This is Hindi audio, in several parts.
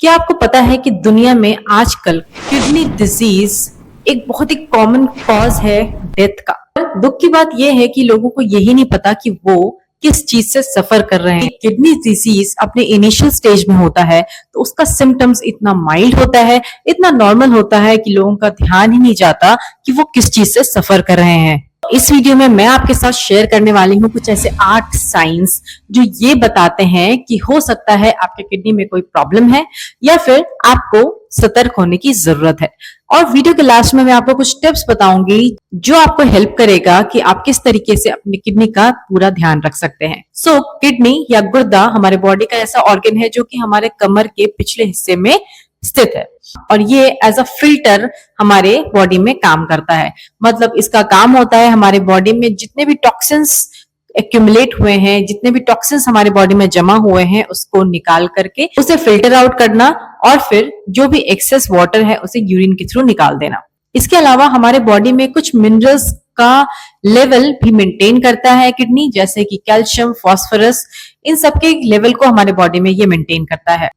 क्या आपको पता है कि दुनिया में आजकल किडनी डिजीज एक बहुत ही कॉमन कॉज है डेथ का। दुख की बात यह है कि लोगों को यही नहीं पता कि वो किस चीज से सफर कर रहे हैं। किडनी डिजीज अपने इनिशियल स्टेज में होता है तो उसका सिम्टम्स इतना माइल्ड होता है, इतना नॉर्मल होता है कि लोगों का ध्यान ही नहीं जाता कि वो किस चीज से सफर कर रहे हैं। इस वीडियो में मैं आपके साथ शेयर करने वाली हूँ कुछ ऐसे 8 साइंस जो ये बताते हैं कि हो सकता है आपके किडनी में कोई प्रॉब्लम है या फिर आपको सतर्क होने की जरूरत है। और वीडियो के लास्ट में मैं आपको कुछ टिप्स बताऊंगी जो आपको हेल्प करेगा कि आप किस तरीके से अपनी किडनी का पूरा ध्यान रख सकते हैं। किडनी या गुर्दा हमारे बॉडी का ऐसा ऑर्गन है जो कि हमारे कमर के पिछले हिस्से में स्थित है और ये एज अ फिल्टर हमारे बॉडी में काम करता है। मतलब इसका काम होता है हमारे बॉडी में जितने भी टॉक्सिन्स एक्यूमुलेट हुए हैं, जितने भी टॉक्सिन्स हमारे बॉडी में जमा हुए हैं उसको निकाल करके उसे फिल्टर आउट करना और फिर जो भी एक्सेस वाटर है उसे यूरिन के थ्रू निकाल देना। इसके अलावा हमारे बॉडी में कुछ मिनरल्स का लेवल भी मेंटेन करता है किडनी, जैसे कि कैल्शियम, फास्फोरस, इन सबके लेवल को हमारे बॉडी में ये मेंटेन करता है।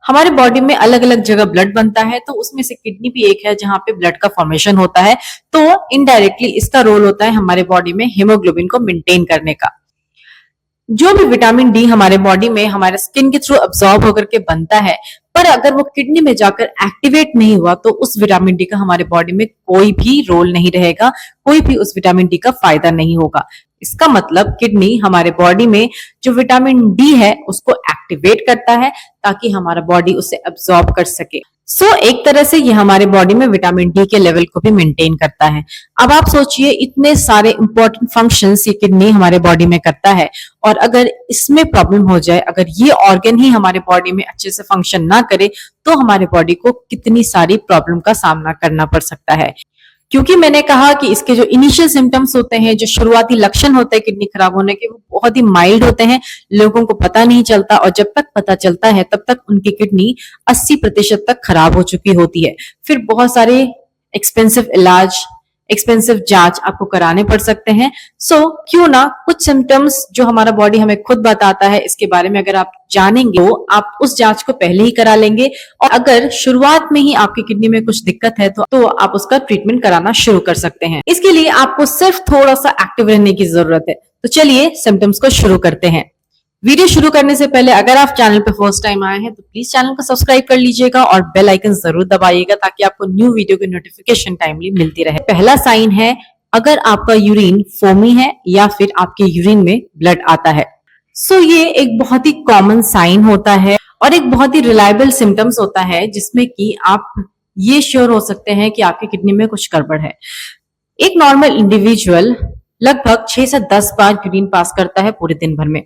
हमारे बॉडी में अलग अलग जगह ब्लड बनता है तो उसमें से किडनी भी एक है जहां पे ब्लड का फॉर्मेशन होता है। तो इनडायरेक्टली इसका रोल होता है हमारे बॉडी में हीमोग्लोबिन को मेंटेन करने का। जो भी विटामिन डी हमारे बॉडी में हमारे स्किन के थ्रू अब्सॉर्ब होकर के बनता है, पर अगर वो किडनी में जाकर एक्टिवेट नहीं हुआ तो उस विटामिन डी का हमारे बॉडी में कोई भी रोल नहीं रहेगा, कोई भी उस विटामिन डी का फायदा नहीं होगा। इसका मतलब किडनी हमारे बॉडी में जो विटामिन डी है उसको एक्टिवेट करता है ताकि हमारा बॉडी उसे अब्सॉर्ब कर सके। एक तरह से ये हमारे बॉडी में विटामिन डी के लेवल को भी मेंटेन करता है। अब आप सोचिए इतने सारे इंपॉर्टेंट फंक्शंस ये किडनी हमारे बॉडी में करता है और अगर इसमें प्रॉब्लम हो जाए, अगर ये ऑर्गन ही हमारे बॉडी में अच्छे से फंक्शन ना करे तो हमारे बॉडी को कितनी सारी प्रॉब्लम का सामना करना पड़ सकता है। क्योंकि मैंने कहा कि इसके जो इनिशियल सिम्टम्स होते हैं, जो शुरुआती लक्षण होते हैं किडनी खराब होने के, वो बहुत ही माइल्ड होते हैं, लोगों को पता नहीं चलता और जब तक पता चलता है तब तक उनकी किडनी 80% तक खराब हो चुकी होती है। फिर बहुत सारे एक्सपेंसिव इलाज, एक्सपेंसिव जांच आपको कराने पड़ सकते हैं। क्यों ना कुछ सिम्टम्स जो हमारा बॉडी हमें खुद बताता है इसके बारे में अगर आप जानेंगे तो आप उस जांच को पहले ही करा लेंगे और अगर शुरुआत में ही आपकी किडनी में कुछ दिक्कत है तो आप उसका ट्रीटमेंट कराना शुरू कर सकते हैं। इसके लिए आपको सिर्फ थोड़ा सा एक्टिव रहने की जरूरत है। तो चलिए सिम्टम्स को शुरू करते हैं। वीडियो शुरू करने से पहले अगर आप चैनल पे फर्स्ट टाइम आए हैं तो प्लीज चैनल को सब्सक्राइब कर लीजिएगा और बेल आइकन जरूर दबाइएगा ताकि आपको न्यू वीडियो की नोटिफिकेशन टाइमली मिलती रहे। पहला साइन है अगर आपका यूरिन फोमी है या फिर आपके यूरिन में ब्लड आता है। ये एक बहुत ही कॉमन साइन होता है और एक बहुत ही रिलायबल सिम्टम्स होता है जिसमें कि आप ये श्योर हो सकते हैं कि आपके किडनी में कुछ गड़बड़ है। एक नॉर्मल इंडिविजुअल लगभग 6 से 10 बार यूरिन पास करता है पूरे दिन भर में।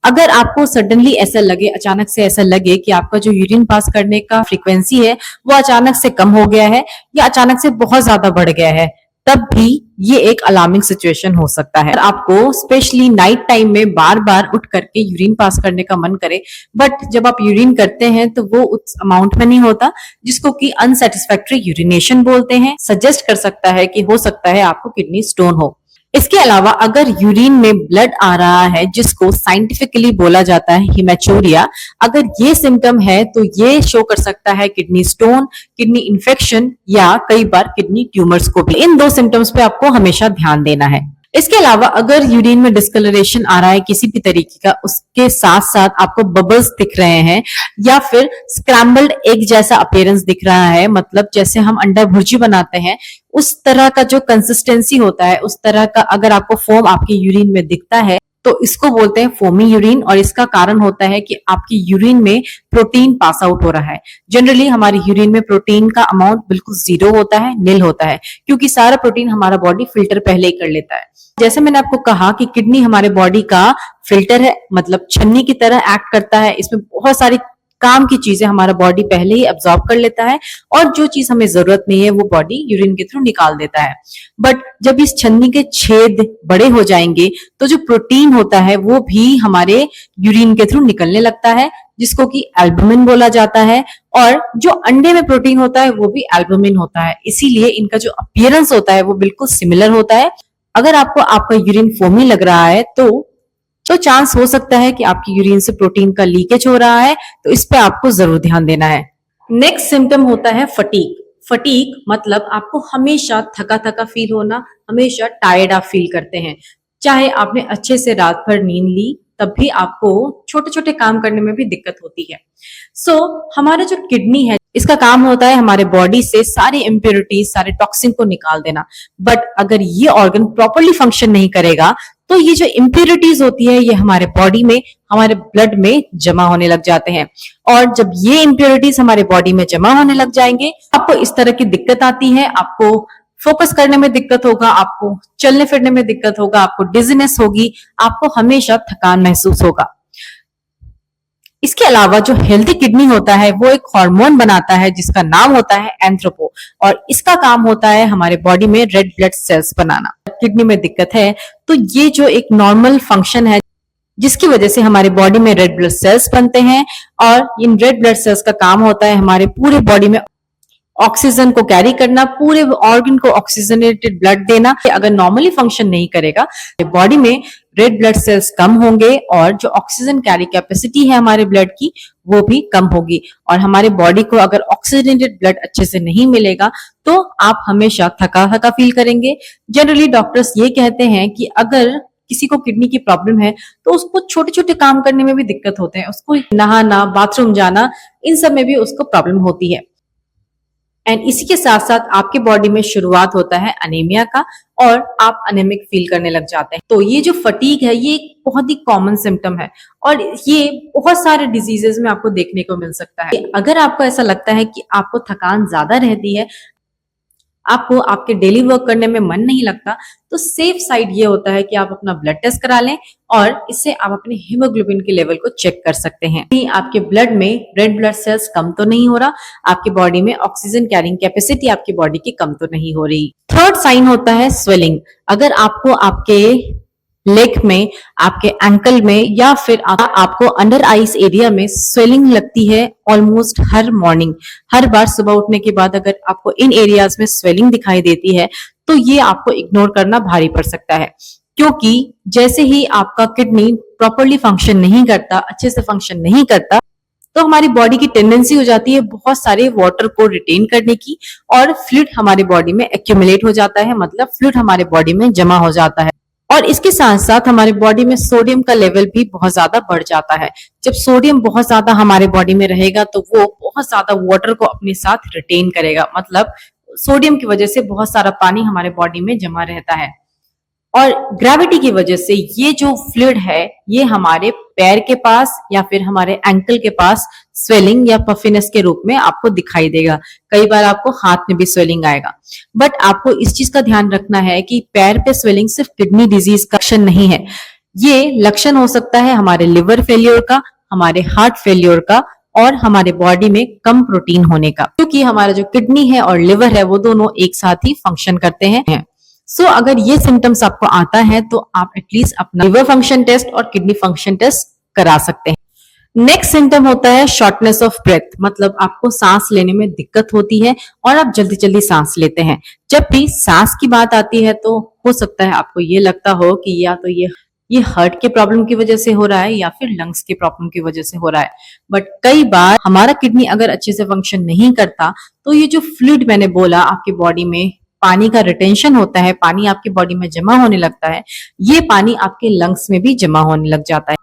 अगर आपको सडनली ऐसा लगे, अचानक से ऐसा लगे कि आपका जो यूरिन पास करने का फ्रीक्वेंसी है वो अचानक से कम हो गया है या अचानक से बहुत ज्यादा बढ़ गया है, तब भी ये एक अलार्मिंग सिचुएशन हो सकता है। आपको स्पेशली नाइट टाइम में बार बार उठ करके यूरिन पास करने का मन करे, बट जब आप यूरिन करते हैं तो वो उस अमाउंट में नहीं होता, जिसको कि अनसेटिस्फैक्टरी यूरिनेशन बोलते हैं, सजेस्ट कर सकता है कि हो सकता है आपको किडनी स्टोन हो। इसके अलावा अगर यूरिन में ब्लड आ रहा है जिसको साइंटिफिकली बोला जाता है हिमेचूरिया, अगर ये सिम्टम है तो ये शो कर सकता है किडनी स्टोन, किडनी इन्फेक्शन या कई बार किडनी ट्यूमर्स को भी। इन 2 सिम्टम्स पे आपको हमेशा ध्यान देना है। इसके अलावा अगर यूरिन में डिस्कलरेशन आ रहा है किसी भी तरीके का, उसके साथ साथ आपको बबल्स दिख रहे हैं या फिर स्क्रैम्बल्ड एग जैसा अपीयरेंस दिख रहा है, मतलब जैसे हम अंडा भुर्जी बनाते हैं उस तरह का जो कंसिस्टेंसी होता है, उस तरह का अगर आपको फोम आपके यूरिन में दिखता है तो इसको बोलते हैं फोमी यूरिन और इसका कारण होता है कि आपकी यूरिन में प्रोटीन पास आउट हो रहा है। जनरली हमारी यूरिन में प्रोटीन का अमाउंट बिल्कुल 0 होता है, नील होता है, क्योंकि सारा प्रोटीन हमारा बॉडी फिल्टर पहले ही कर लेता है। जैसे मैंने आपको कहा कि किडनी हमारे बॉडी का फिल्टर है, मतलब छन्नी की तरह एक्ट करता है। इसमें बहुत सारी काम की चीजें हमारा बॉडी पहले ही अब्सॉर्ब कर लेता है और जो चीज हमें जरूरत नहीं है वो बॉडी यूरिन के थ्रू निकाल देता है। बट जब इस छन्नी के छेद बड़े हो जाएंगे तो जो प्रोटीन होता है वो भी हमारे यूरिन के थ्रू निकलने लगता है, जिसको कि एल्बुमिन बोला जाता है। और जो अंडे में प्रोटीन होता है वो भी एल्बुमिन होता है, इसीलिए इनका जो अपीयरेंस होता है वो बिल्कुल सिमिलर होता है। अगर आपको आपका यूरिन फोमी लग रहा है तो तो चांस हो सकता है कि आपकी यूरिन से प्रोटीन का लीकेज हो रहा है, तो इस पे आपको जरूर ध्यान देना है। नेक्स्ट सिम्टम होता है फटीग। फटीग मतलब आपको हमेशा थका थका फील होना, हमेशा टायर्ड आप फील करते हैं। चाहे आपने अच्छे से रात भर नींद ली, तब भी आपको छोटे छोटे काम करने में भी दिक्कत होती है। हमारा जो किडनी है, इसका काम होता है हमारे बॉडी से सारी इम्प्योरिटीज, सारे टॉक्सिन को निकाल देना। बट अगर ये ऑर्गन प्रॉपरली फंक्शन नहीं करेगा, तो ये जो इम्प्योरिटीज होती है, ये हमारे बॉडी में, हमारे ब्लड में जमा होने लग जाते हैं। और जब ये इम्प्योरिटीज हमारे बॉडी में जमा होने लग जाएंगे, आपको इस तरह की दिक्कत आती है। आपको फोकस करने में दिक्कत होगा, आपको चलने फिरने में दिक्कत होगा, आपको डिजीनेस होगी, आपको हमेशा थकान महसूस होगा। इसके अलावा जो हेल्दी किडनी होता है, वो एक हार्मोन बनाता है जिसका नाम होता है एंथ्रोपो, और इसका काम होता है हमारे बॉडी में रेड ब्लड सेल्स बनाना। किडनी में दिक्कत है तो ये जो एक नॉर्मल फंक्शन है, जिसकी वजह से हमारे बॉडी में रेड ब्लड सेल्स बनते हैं, और इन रेड ब्लड सेल्स का काम होता है हमारे पूरे बॉडी में ऑक्सीजन को कैरी करना, पूरे ऑर्गन को ऑक्सीजनेटेड ब्लड देना। अगर नॉर्मली फंक्शन नहीं करेगा, बॉडी में रेड ब्लड सेल्स कम होंगे, और जो ऑक्सीजन कैरी कैपेसिटी है हमारे ब्लड की, वो भी कम होगी। और हमारे बॉडी को अगर ऑक्सीजनेटेड ब्लड अच्छे से नहीं मिलेगा, तो आप हमेशा थका थका फील करेंगे। जनरली डॉक्टर्स ये कहते हैं कि अगर किसी को किडनी की प्रॉब्लम है, तो उसको छोटे छोटे काम करने में भी दिक्कत होते हैं, उसको नहाना, बाथरूम जाना, इन सब में भी उसको प्रॉब्लम होती है। एंड इसी के साथ साथ आपके बॉडी में शुरुआत होता है अनीमिया का, और आप अनेमिक फील करने लग जाते हैं। तो ये जो फटीग है, ये एक बहुत ही कॉमन सिम्टम है, और ये बहुत सारे डिजीजेस में आपको देखने को मिल सकता है। अगर आपको ऐसा लगता है कि आपको थकान ज्यादा रहती है, आपको आपके डेली वर्क करने में मन नहीं लगता, तो सेफ साइड ये होता है कि आप अपना ब्लड टेस्ट करा लें, और इससे आप अपने हीमोग्लोबिन के लेवल को चेक कर सकते हैं। आपके ब्लड में रेड ब्लड सेल्स कम तो नहीं हो रहा, आपकी बॉडी में ऑक्सीजन कैरिंग कैपेसिटी आपकी बॉडी की कम तो नहीं हो रही। थर्ड साइन होता है स्वेलिंग। अगर आपको आपके लेग में, आपके एंकल में, या फिर आपको अंडर आइज एरिया में स्वेलिंग लगती है ऑलमोस्ट हर मॉर्निंग, हर बार सुबह उठने के बाद अगर आपको इन एरियाज में स्वेलिंग दिखाई देती है, तो ये आपको इग्नोर करना भारी पड़ सकता है। क्योंकि जैसे ही आपका किडनी प्रॉपरली फंक्शन नहीं करता, अच्छे से फंक्शन नहीं करता, तो हमारी बॉडी की टेंडेंसी हो जाती है बहुत सारे वाटर को रिटेन करने की, और फ्लूइड हमारी बॉडी में एक्यूमुलेट हो जाता है, मतलब फ्लूइड हमारे बॉडी में जमा हो जाता है। और इसके साथ साथ हमारे बॉडी में सोडियम का लेवल भी बहुत ज्यादा बढ़ जाता है। जब सोडियम बहुत ज्यादा हमारे बॉडी में रहेगा, तो वो बहुत ज्यादा वाटर को अपने साथ रिटेन करेगा, मतलब सोडियम की वजह से बहुत सारा पानी हमारे बॉडी में जमा रहता है। और ग्रेविटी की वजह से ये जो फ्लूइड है, ये हमारे पैर के पास या फिर हमारे एंकल के पास स्वेलिंग या पफिनेस के रूप में आपको दिखाई देगा। कई बार आपको हाथ में भी स्वेलिंग आएगा। बट आपको इस चीज का ध्यान रखना है कि पैर पे स्वेलिंग सिर्फ किडनी डिजीज का लक्षण नहीं है, ये लक्षण हो सकता है हमारे लिवर फेलियर का, हमारे हार्ट फेलियर का, और हमारे बॉडी में कम प्रोटीन होने का। क्योंकि हमारा जो किडनी है और लिवर है, वो दोनों एक साथ ही फंक्शन करते हैं। अगर ये सिम्टम्स आपको आता है, तो आप एटलीस्ट अपना लिवर फंक्शन टेस्ट और किडनी फंक्शन टेस्ट करा सकते हैं। नेक्स्ट सिम्टम होता है शॉर्टनेस ऑफ ब्रेथ, मतलब आपको सांस लेने में दिक्कत होती है और आप जल्दी जल्दी सांस लेते हैं। जब भी सांस की बात आती है, तो हो सकता है आपको ये लगता हो कि या तो ये हार्ट के प्रॉब्लम की वजह से हो रहा है, या फिर लंग्स के प्रॉब्लम की वजह से हो रहा है। बट कई बार हमारा किडनी अगर अच्छे से फंक्शन नहीं करता, तो ये जो फ्लूइड मैंने बोला, आपकी बॉडी में पानी का रिटेंशन होता है, पानी आपकी बॉडी में जमा होने लगता है, ये पानी आपके लंग्स में भी जमा होने लग जाता है।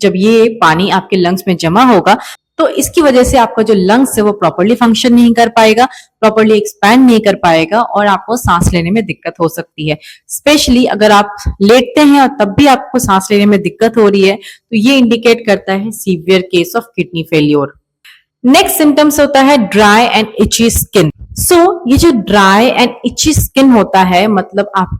जब ये पानी आपके लंग्स में जमा होगा, तो इसकी वजह से आपका जो लंग्स है वो प्रॉपरली फंक्शन नहीं कर पाएगा, प्रॉपरली एक्सपैंड नहीं कर पाएगा, और आपको सांस लेने में दिक्कत हो सकती है। स्पेशली अगर आप लेटते हैं और तब भी आपको सांस लेने में दिक्कत हो रही है, तो ये इंडिकेट करता है severe case of kidney failure. Next symptoms होता है ड्राई एंड इची स्किन। ये जो ड्राई एंड इची स्किन होता है, मतलब आपका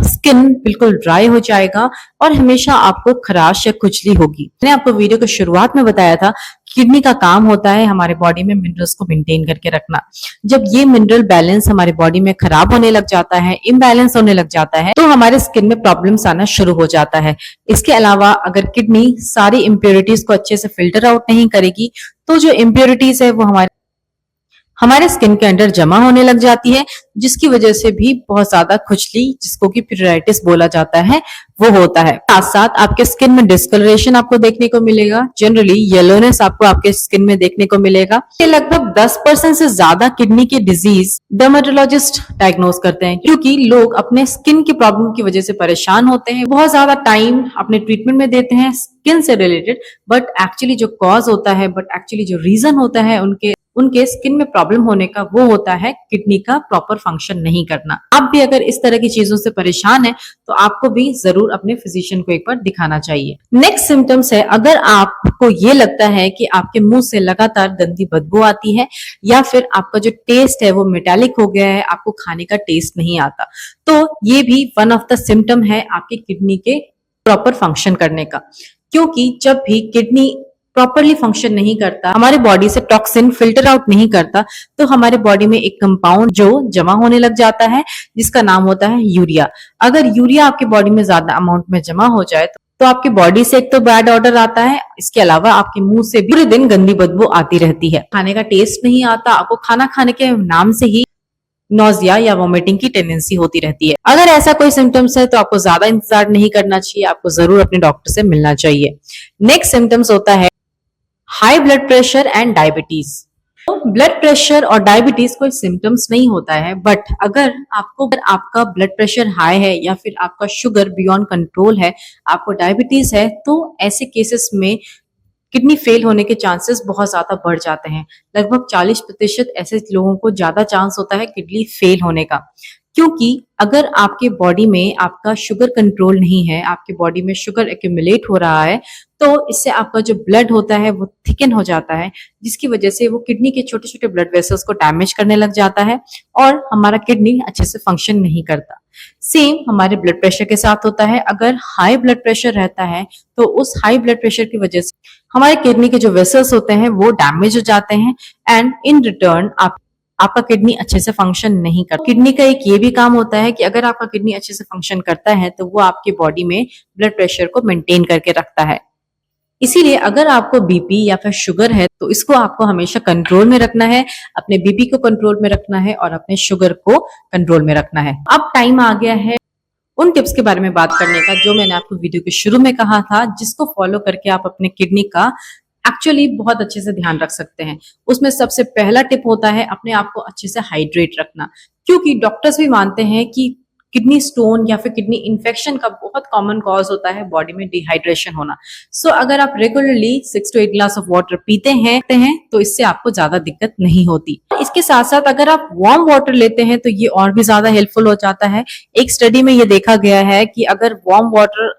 स्किन बिल्कुल ड्राई हो जाएगा और हमेशा आपको खराश या खुजली होगी। मैंने आपको वीडियो के शुरुआत में बताया था, किडनी का काम होता है हमारे बॉडी में मिनरल्स को मेंटेन करके रखना। जब ये मिनरल बैलेंस हमारे बॉडी में खराब होने लग जाता है, इम्बैलेंस होने लग जाता है, तो हमारे स्किन में प्रॉब्लम्स आना शुरू हो जाता है। इसके अलावा अगर किडनी सारी इम्प्योरिटीज को अच्छे से फिल्टर आउट नहीं करेगी, तो जो इम्प्योरिटीज है वो हमारे हमारे स्किन के अंदर जमा होने लग जाती है, जिसकी वजह से भी बहुत ज्यादा खुजली, जिसको कि पिरियाडाइटिस बोला जाता है, वो होता है। साथ साथ आपके स्किन में डिस्कलरेशन आपको देखने को मिलेगा, जनरली येलोनेस आपको आपके स्किन में देखने को मिलेगा। ये लगभग 10% से ज्यादा किडनी के डिजीज डर्मेटोलॉजिस्ट डायग्नोज करते हैं, क्योंकि लोग अपने स्किन की प्रॉब्लम की वजह से परेशान होते हैं, बहुत ज्यादा टाइम अपने ट्रीटमेंट में देते हैं स्किन से रिलेटेड, बट एक्चुअली जो कॉज होता है, बट एक्चुअली जो रीजन होता है उनके स्किन में प्रॉब्लम होने का, वो होता है किडनी का प्रॉपर फंक्शन नहीं करना। आप भी अगर इस तरह की चीजों से परेशान है तो आपको भी जरूर अपने फिजिशियन को एक बार दिखाना चाहिए। नेक्स्ट सिम्टम्स है, अगर आपको ये लगता है कि आपके मुंह से लगातार गंदी बदबू आती है, या फिर आपका जो टेस्ट है वो मेटालिक हो गया है, आपको खाने का टेस्ट नहीं आता, तो ये भी वन ऑफ द सिम्टम है आपके किडनी के प्रॉपर फंक्शन करने का। क्योंकि जब भी किडनी प्रॉपरली फंक्शन नहीं करता, हमारे बॉडी से टॉक्सिन फिल्टर आउट नहीं करता, तो हमारे बॉडी में एक कंपाउंड जो जमा होने लग जाता है, जिसका नाम होता है यूरिया। अगर यूरिया आपकी बॉडी में ज्यादा अमाउंट में जमा हो जाए तो आपकी बॉडी से एक तो बैड ऑर्डर आता है, इसके अलावा आपके मुंह से भी पूरे दिन गंदी बदबू आती रहती है, खाने का टेस्ट नहीं आता, आपको खाना खाने के नाम से ही नोजिया या वोमिटिंग की टेंडेंसी होती रहती है। अगर ऐसा कोई सिम्टम्स है तो आपको ज्यादा इंतजार नहीं करना चाहिए, आपको जरूर अपने डॉक्टर से मिलना चाहिए। नेक्स्ट सिम्टम्स होता है high blood pressure and diabetes. तो ब्लड प्रेशर और डायबिटीज कोई सिम्टम्स नहीं होता है, बट अगर आपका ब्लड प्रेशर हाई है या फिर आपका शुगर बियॉन्ड कंट्रोल है, आपको डायबिटीज है, तो ऐसे केसेस में किडनी फेल होने के चांसेस बहुत ज्यादा बढ़ जाते हैं। लगभग 40% ऐसे लोगों को ज्यादा चांस होता है किडनी फेल होने का, क्योंकि अगर आपके बॉडी में आपका शुगर कंट्रोल नहीं है, आपके बॉडी में शुगर एक्यूमुलेट हो रहा है, तो इससे आपका जो ब्लड होता है वो थिकन हो जाता है, जिसकी वजह से वो किडनी के छोटे छोटे ब्लड वेसल्स को डैमेज करने लग जाता है और हमारा किडनी अच्छे से फंक्शन नहीं करता। सेम हमारे ब्लड प्रेशर के साथ होता है। अगर हाई ब्लड प्रेशर रहता है तो उस हाई ब्लड प्रेशर की वजह से हमारे किडनी के जो वेसल्स होते हैं वो डैमेज हो जाते हैं, एंड इन रिटर्न आपका किडनी अच्छे से फंक्शन नहीं करता। किडनी का एक ये भी काम होता है कि अगर आपका किडनी अच्छे से फंक्शन करता है तो वो आपके बॉडी में ब्लड प्रेशर को मेंटेन करके रखता है। इसीलिए अगर आपको बीपी या फिर शुगर है तो इसको आपको हमेशा कंट्रोल में रखना है, अपने बीपी को कंट्रोल में रखना है और अपने शुगर को कंट्रोल में रखना है। अब टाइम आ गया है उन टिप्स के बारे में बात करने का जो मैंने आपको वीडियो के शुरू में कहा था, जिसको फॉलो करके आप अपने किडनी का एक्चुअली बहुत अच्छे से ध्यान रख सकते हैं। उसमें सबसे पहला टिप होता है अपने आप को अच्छे से हाइड्रेट रखना, क्योंकि डॉक्टर्स भी मानते हैं कि किडनी स्टोन या फिर किडनी इन्फेक्शन का बहुत कॉमन कॉज होता है बॉडी में डिहाइड्रेशन होना। सो अगर आप regularly 6 to 8 glass of water पीते हैं तो इससे आपको ज्यादा दिक्कत नहीं होती। इसके साथ साथ अगर आप वार्म वाटर लेते हैं तो ये और भी ज्यादा हेल्पफुल हो जाता है। एक स्टडी में ये देखा गया है कि अगर वार्म वाटर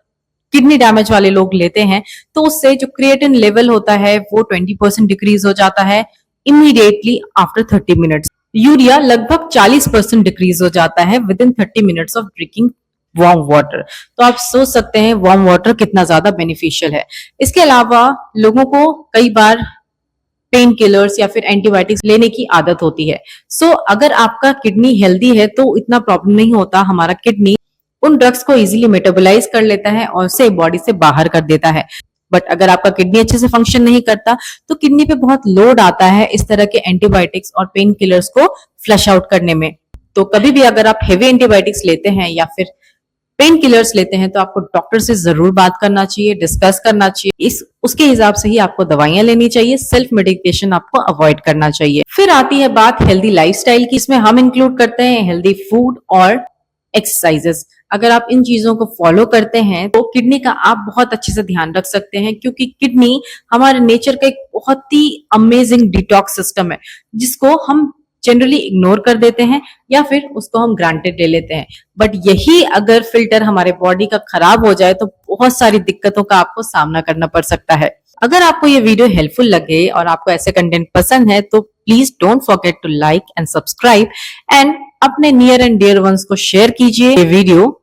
किडनी डैमेज वाले लोग लेते हैं तो उससे जो क्रिएटिन लेवल होता है वो 20% डिक्रीज हो जाता है इमीडिएटली आफ्टर 30 मिनट्स। यूरिया लगभग 40% डिक्रीज हो जाता है with in 30 minutes of drinking warm water. तो आप सोच सकते हैं वार्म वाटर कितना ज्यादा बेनिफिशियल है। इसके अलावा लोगों को कई बार पेन किलर्स या फिर एंटीबायोटिक्स लेने की आदत होती है। सो अगर आपका किडनी हेल्दी है तो इतना प्रॉब्लम नहीं होता, हमारा किडनी उन ड्रग्स को इजीली मेटाबोलाइज कर लेता है और उसे बॉडी से बाहर कर देता है। बट अगर आपका किडनी अच्छे से फंक्शन नहीं करता तो किडनी पे बहुत लोड आता है इस तरह के एंटीबायोटिक्स और पेन किलर्स को फ्लश आउट करने में। तो कभी भी अगर आप हेवी एंटीबायोटिक्स लेते हैं या फिर पेन किलर्स लेते हैं तो आपको डॉक्टर से जरूर बात करना चाहिए, डिस्कस करना चाहिए। उसके हिसाब से ही आपको दवाइयां लेनी चाहिए, सेल्फ मेडिकेशन आपको अवॉइड करना चाहिए। फिर आती है बात हेल्दी लाइफस्टाइल की। इसमें हम इंक्लूड करते हैं हेल्दी फूड और एक्सरसाइजेस। अगर आप इन चीजों को फॉलो करते हैं तो किडनी का आप बहुत अच्छे से ध्यान रख सकते हैं, क्योंकि किडनी हमारे नेचर का एक बहुत ही अमेजिंग डिटॉक्स सिस्टम है, जिसको हम जनरली इग्नोर कर देते हैं या फिर उसको हम ग्रांटेड ले लेते हैं। बट यही अगर फिल्टर हमारे बॉडी का खराब हो जाए तो बहुत सारी दिक्कतों का आपको सामना करना पड़ सकता है। अगर आपको ये वीडियो हेल्पफुल लगे और आपको ऐसे कंटेंट पसंद है तो please don't forget to like and subscribe, and अपने नियर एंड डियर वंस को शेयर कीजिए ये वीडियो।